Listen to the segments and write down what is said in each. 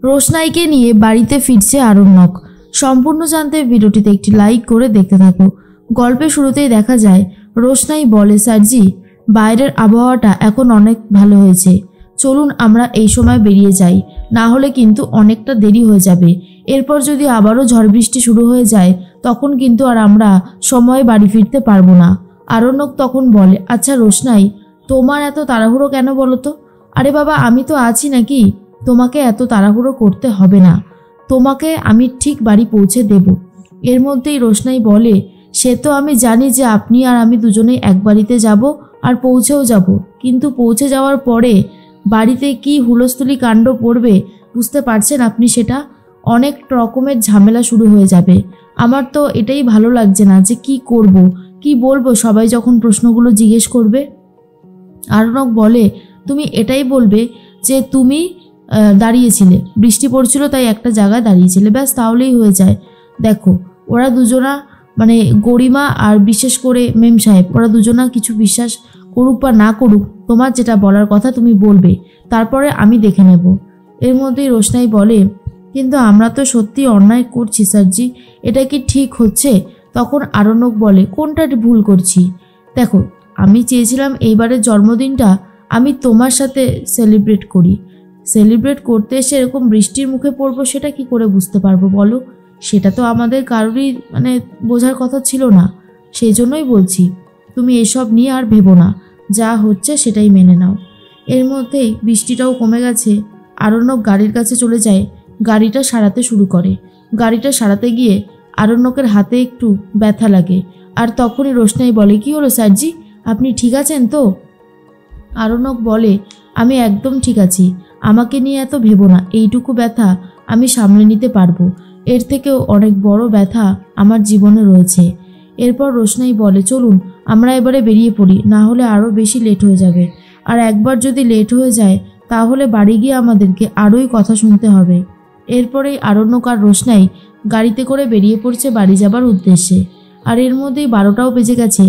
রোশনাইকে নিয়ে বাড়িতে ফিরছে আরণ্যক। সম্পূর্ণ জানতে ভিডিওটিতে একটি লাইক করে দেখতে থাকো। গল্পের শুরুতেই দেখা যায় রোশনাই বলে, স্যারজি বাইরের আবহাওয়াটা এখন অনেক ভালো হয়েছে, চলুন আমরা এই সময় বেরিয়ে যাই, না হলে কিন্তু অনেকটা দেরি হয়ে যাবে। এরপর যদি আবারও ঝড় বৃষ্টি শুরু হয়ে যায় তখন কিন্তু আর আমরা সময়ে বাড়ি ফিরতে পারবো না। আরণ্যক তখন বলে, আচ্ছা রোশনাই, তোমার এত তাড়াহুড়ো কেন বলো তো? আরে বাবা, আমি তো আছি নাকি, তোমাকে এত তাড়াহুড়ো করতে হবে না, তোমাকে আমি ঠিক বাড়ি পৌঁছে দেব। এর মধ্যেই রোশনাই বলে, সে তো আমি জানি যে আপনি আর আমি দুজনেই এক বাড়িতে যাব আর পৌঁছেও যাব, কিন্তু পৌঁছে যাওয়ার পরে বাড়িতে কি হুলস্থুলি কাণ্ড পড়বে বুঝতে পারছেন আপনি? সেটা অনেক রকমের ঝামেলা শুরু হয়ে যাবে। আমার তো এটাই ভালো লাগছে না যে কি করব, কি বলবো সবাই যখন প্রশ্নগুলো জিজ্ঞেস করবে। আরণ্যক বলে, তুমি এটাই বলবে যে তুমি দাঁড়িয়েছিলে, বৃষ্টি পড়ছিল তাই একটা জায়গায় দাঁড়িয়েছিলে, ব্যাস তাহলেই হয়ে যায়। দেখো ওরা দুজনা মানে গরিমা আর বিশেষ করে মেম সাহেব, ওরা দুজনা কিছু বিশ্বাস করুক বা না করুক, তোমার যেটা বলার কথা তুমি বলবে, তারপরে আমি দেখে নেব। এর মধ্যেই রোশনাই বলে, কিন্তু আমরা তো সত্যি অন্যায় করছি স্যারজি, এটা কি ঠিক হচ্ছে? তখন আরণ্যক বলে, কোনটা ভুল করছি? দেখো আমি চেয়েছিলাম এইবারের জন্মদিনটা আমি তোমার সাথে সেলিব্রেট করি, সেলিব্রেট করতে এসে এরকম বৃষ্টির মুখে পড়বো সেটা কি করে বুঝতে পারবো বলো? সেটা তো আমাদের কারোরই বোঝার কথা ছিল না। সেই জন্যই বলছি তুমি এসব নিয়ে আর ভেবো না, যা হচ্ছে সেটাই মেনে নাও। এর মধ্যেই বৃষ্টিটাও কমে গেছে। আরণ্যক গাড়ির কাছে চলে যায়, গাড়িটা সারাতে শুরু করে। গাড়িটা সারাতে গিয়ে আরণ্যকের হাতে একটু ব্যথা লাগে। আর তখনই রোশনাই বলে, কি হলো স্যারজি, আপনি ঠিক আছেন তো? আরণ্যক বলে, আমি একদম ঠিক আছি, আমাকে নিয়ে এত ভেবো না, এইটুকু ব্যথা আমি সামলে নিতে পারবো, এর থেকেও অনেক বড় ব্যথা আমার জীবনে রয়েছে। এরপর রোশনাই বলে, চলুন আমরা এবারে বেরিয়ে পড়ি, না হলে আরও বেশি লেট হয়ে যাবে, আর একবার যদি লেট হয়ে যায় তাহলে বাড়ি গিয়ে আমাদেরকে আরোই কথা শুনতে হবে। এরপরেই আরণ্যক আর রোশনাই গাড়িতে করে বেরিয়ে পড়ছে বাড়ি যাবার উদ্দেশ্যে। আর এর মধ্যেই 12টাও বেজে গেছে।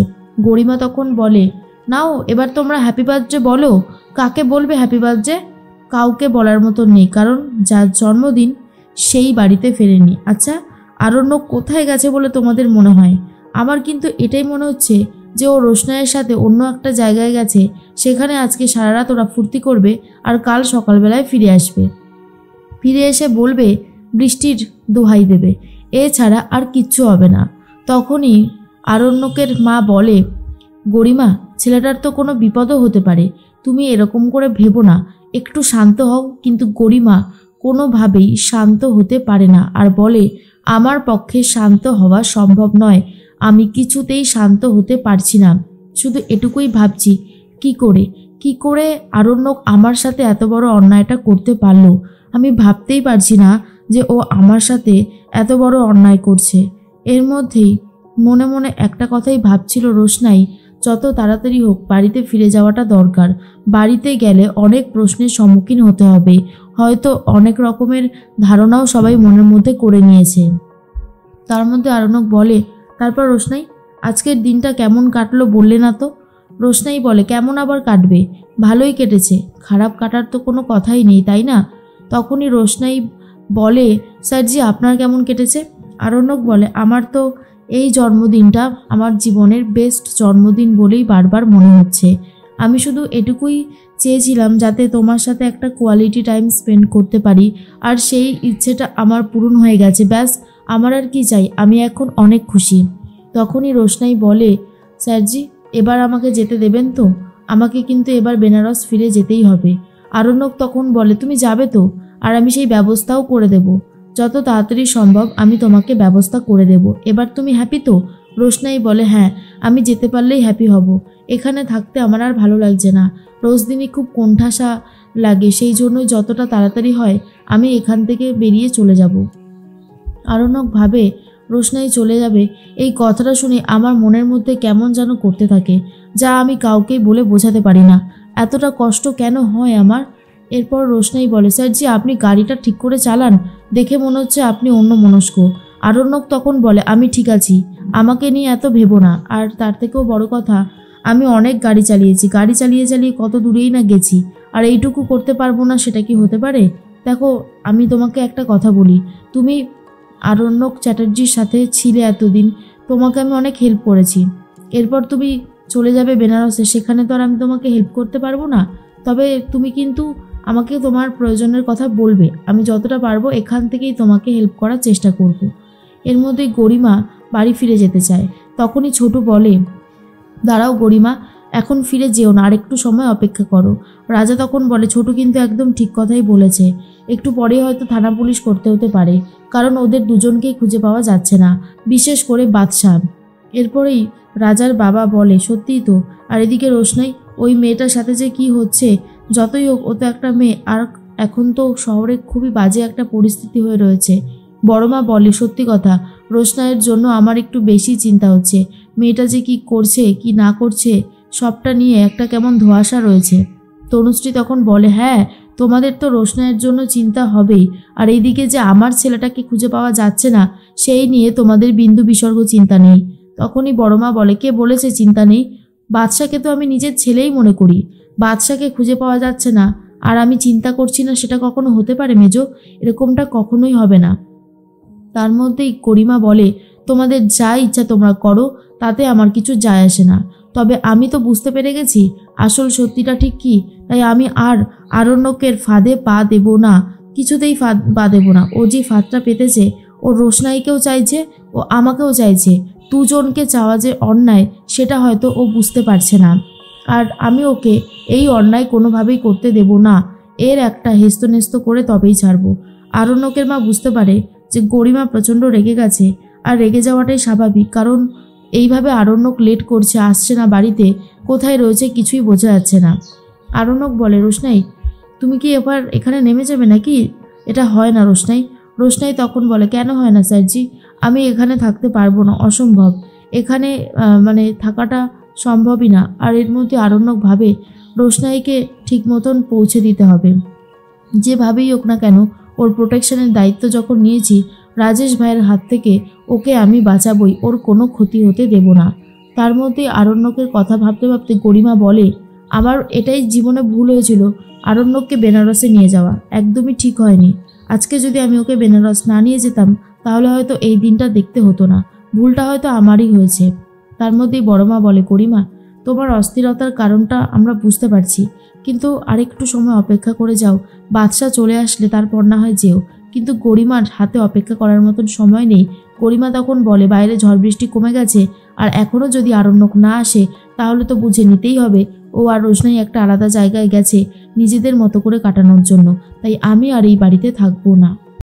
গরিমা তখন বলে, নাও এবার তোমরা হ্যাপি বার্থডে বলো। কাকে বলবে হ্যাপি বার্থডে? কাউকে বলার মতো নেই, কারণ যার জন্মদিন সেই বাড়িতে ফেরেনি। আচ্ছা আরণ্যক কোথায় গেছে বলে তোমাদের মনে হয়? আমার কিন্তু এটাই মনে হচ্ছে যে ও রোশনাইয়ের সাথে অন্য একটা জায়গায় গেছে, সেখানে আজকে সারা রাত ওরা ফুর্তি করবে আর কাল সকালবেলায় ফিরে আসবে, ফিরে এসে বলবে বৃষ্টির দোহাই দেবে, এছাড়া আর কিচ্ছু হবে না। তখনই আরণ্যকের মা বলে, গরিমা ছেলেটার তো কোনো বিপদও হতে পারে, তুমি এরকম করে ভেবো না, একটু শান্ত হও। কিন্তু গরিমা কোনোভাবেই শান্ত হতে পারে না আর বলে, আমার পক্ষে শান্ত হওয়া সম্ভব নয়, আমি কিছুতেই শান্ত হতে পারছি না, শুধু এটুকুই ভাবছি কি করে আরণ্যক আমার সাথে এত বড় অন্যায়টা করতে পারলো। আমি ভাবতেই পারছি না যে ও আমার সাথে এত বড় অন্যায় করছে। এর মধ্যেই মনে মনে একটা কথাই ভাবছিল রোশনাই, যত তাড়াতাড়ি হোক বাড়িতে ফিরে যাওয়াটা দরকার। বাড়িতে গেলে অনেক প্রশ্নের সম্মুখীন হতে হবে, হয়তো অনেক রকমের ধারণাও সবাই মনের মধ্যে করে নিয়েছে। তার মধ্যে আরণ্যক বলে, তারপর রোশনাই আজকের দিনটা কেমন কাটলো বললে না তো? রোশনাই বলে, কেমন আবার কাটবে, ভালোই কেটেছে, খারাপ কাটার তো কোনো কথাই নেই, তাই না? তখনই রোশনাই বলে, স্যারজি আপনার কেমন কেটেছে? আরণ্যক বলে, আমার তো এই জন্মদিনটা আমার জীবনের বেস্ট জন্মদিন বলেই বারবার মনে হচ্ছে। আমি শুধু এটুকুই চেয়েছিলাম যাতে তোমার সাথে একটা কোয়ালিটি টাইম স্পেন্ড করতে পারি, আর সেই ইচ্ছেটা আমার পূরণ হয়ে গেছে, ব্যাস আমার আর কি চাই, আমি এখন অনেক খুশি। তখনই রোশনাই বলে, স্যারজি এবার আমাকে যেতে দেবেন তো? আমাকে কিন্তু এবার বেনারস ফিরে যেতেই হবে। আরণ্যক তখন বলে, তুমি যাবে তো? আর আমি সেই ব্যবস্থাও করে দেব, যত তাড়াতাড়ি সম্ভব আমি তোমাকে ব্যবস্থা করে দেব। এবার তুমি হ্যাপি তো? রোশনাই বলে, হ্যাঁ আমি যেতে পারলেই হ্যাপি হব, এখানে থাকতে আমার আর ভালো লাগছে না, রোজ দিনই খুব কোণঠাসা লাগে, সেই জন্যই যতটা তাড়াতাড়ি হয় আমি এখান থেকে বেরিয়ে চলে যাব। আরণ্যক ভাবে রোশনাই চলে যাবে, এই কথাটা শুনে আমার মনের মধ্যে কেমন যেন করতে থাকে, যা আমি কাউকেই বলে বোঝাতে পারি না, এতটা কষ্ট কেন হয় আমার। এরপর রোশনাই বলে, স্যারজি আপনি গাড়িটা ঠিক করে চালান, দেখে মনে হচ্ছে আপনি অন্যমনস্ক। আরণ্যক তখন বলে, আমি ঠিক আছি, আমাকে নিয়ে এত ভেবো না, আর তার থেকেও বড় কথা আমি অনেক গাড়ি চালিয়ে চালিয়ে কত দূরেই না গেছি, আর এইটুকু করতে পারবো না সেটা কি হতে পারে? দেখো, আমি তোমাকে একটা কথা বলি, তুমি আরণ্যক চ্যাটার্জির সাথে ছিলে এতদিন, তোমাকে আমি অনেক হেল্প করেছি। এরপর তুমি চলে যাবে বেনারসে, সেখানে তো আর আমি তোমাকে হেল্প করতে পারবো না। তবে তুমি কিন্তু আমাকে তোমার প্রয়োজনের কথা বলবে, আমি যতটা পারবো এখান থেকেই তোমাকে হেল্প করার চেষ্টা করব। এর মধ্যে গরিমা বাড়ি ফিরে যেতে চায়। তখনই ছোটু বলে, দাঁড়াও গরিমা, এখন ফিরে যেও না, আর একটু সময় অপেক্ষা করো। রাজা তখন বলে, ছোটু কিন্তু একদম ঠিক কথাই বলেছে, একটু পরেই হয়তো থানা পুলিশ করতে হতে পারে, কারণ ওদের দুজনকেই খুঁজে পাওয়া যাচ্ছে না, বিশেষ করে বাদশাহ। এরপরেই রাজার বাবা বলে, সত্যিই তো। আর এদিকে রোশনাই, ওই মেয়েটার সাথে যে কি হচ্ছে, যতই হোক ও তো একটা মেয়ে, আর এখন তো শহরে খুবই বাজে একটা পরিস্থিতি হয়ে রয়েছে। বড়মা বলে, সত্যি কথা, রোশনাইয়ের জন্য আমার একটু বেশি চিন্তা হচ্ছে। মেয়েটা যে কি করছে কি না করছে সবটা নিয়ে একটা কেমন ধোঁয়াশা রয়েছে। তনুশ্রী তখন বলে, হ্যাঁ, তোমাদের তো রোশনাইয়ের জন্য চিন্তা হবেই, আর এইদিকে যে আমার ছেলেটাকে খুঁজে পাওয়া যাচ্ছে না সেই নিয়ে তোমাদের বিন্দু বিসর্গ চিন্তা নেই। তখনই বড়মা বলে, কে বলেছে চিন্তা নেই? বাদশাকে তো আমি নিজের ছেলেই মনে করি। বাদশাকে খুঁজে পাওয়া যাচ্ছে না আর আমি চিন্তা করছি না, সেটা কখনো হতে পারে মেজো? এরকমটা কখনোই হবে না। তার মধ্যেই গরিমা বলে, তোমাদের যা ইচ্ছা তোমরা করো, তাতে আমার কিছু যায় আসে না। তবে আমি তো বুঝতে পেরে গেছি আসল সত্যিটা ঠিক কি, তাই আমি আর আরণ্যকের ফাঁদে পা দেব না, কিছুতেই পা দেব না। ও যে ফাঁদটা পেতেছে, ও রোশনাইকেও চাইছে, ও আমাকেও চাইছে। দুজনকে চাওয়া যে অন্যায় সেটা হয়তো ও বুঝতে পারছে না, আর আমি ওকে এই অন্যায় কোনোভাবেই করতে দেব না। এর একটা হেস্তনেস্ত করে তবেই ছাড়বো। আরণ্যকের মা বুঝতে পারে যে গরিমা প্রচণ্ড রেগে গেছে, আর রেগে যাওয়াটাই স্বাভাবিক, কারণ এইভাবে আরণ্যক লেট করছে, আসছে না বাড়িতে, কোথায় রয়েছে কিছুই বোঝা যাচ্ছে না। আরণ্যক বলে, রোশনাই, তুমি কি এবার এখানে নেমে যাবে নাকি? এটা হয় না রোশনাই। রোশনাই তখন বলে, কেন হয় না স্যারজি? আমি এখানে থাকতে পারবো না, অসম্ভব। এখানে থাকাটা সম্ভবই না। আর এর মধ্যে আরণ্যক ভাবে রোশনাইকে ঠিক মতন পৌঁছে দিতে হবে, যেভাবেই হোক না কেন। ওর প্রোটেকশনের দায়িত্ব যখন নিয়েছি রাজেশ ভাইয়ের হাত থেকে, ওকে আমি বাঁচাবই, ওর কোনো ক্ষতি হতে দেব না। তার মধ্যে আরণ্যকের কথা ভাবতে ভাবতে গরিমা বলে, আমার এটাই জীবনে ভুল হয়েছিল, আরণ্যককে বেনারসে নিয়ে যাওয়া একদমই ঠিক হয়নি। আজকে যদি আমি ওকে বেনারস না নিয়ে যেতাম তাহলে হয়তো এই দিনটা দেখতে হতো না, ভুলটা হয়তো আমারই হয়েছে। তার মধ্যেই বড়মা বলে, গরিমা, তোমার অস্থিরতার কারণটা আমরা বুঝতে পারছি, কিন্তু আরেকটু সময় অপেক্ষা করে যাও। বাদশা চলে আসলে তারপর না হয় যেও, কিন্তু গরিমার হাতে অপেক্ষা করার মতন সময় নেই। গরিমা তখন বলে, বাইরে ঝড় বৃষ্টি কমে গেছে, আর এখনও যদি আরণ্যক না আসে তাহলে তো বুঝে নিতেই হবে ও আর রোশনাই একটা আলাদা জায়গায় গেছে নিজেদের মতো করে কাটানোর জন্য, তাই আমি আর এই বাড়িতে থাকবো না।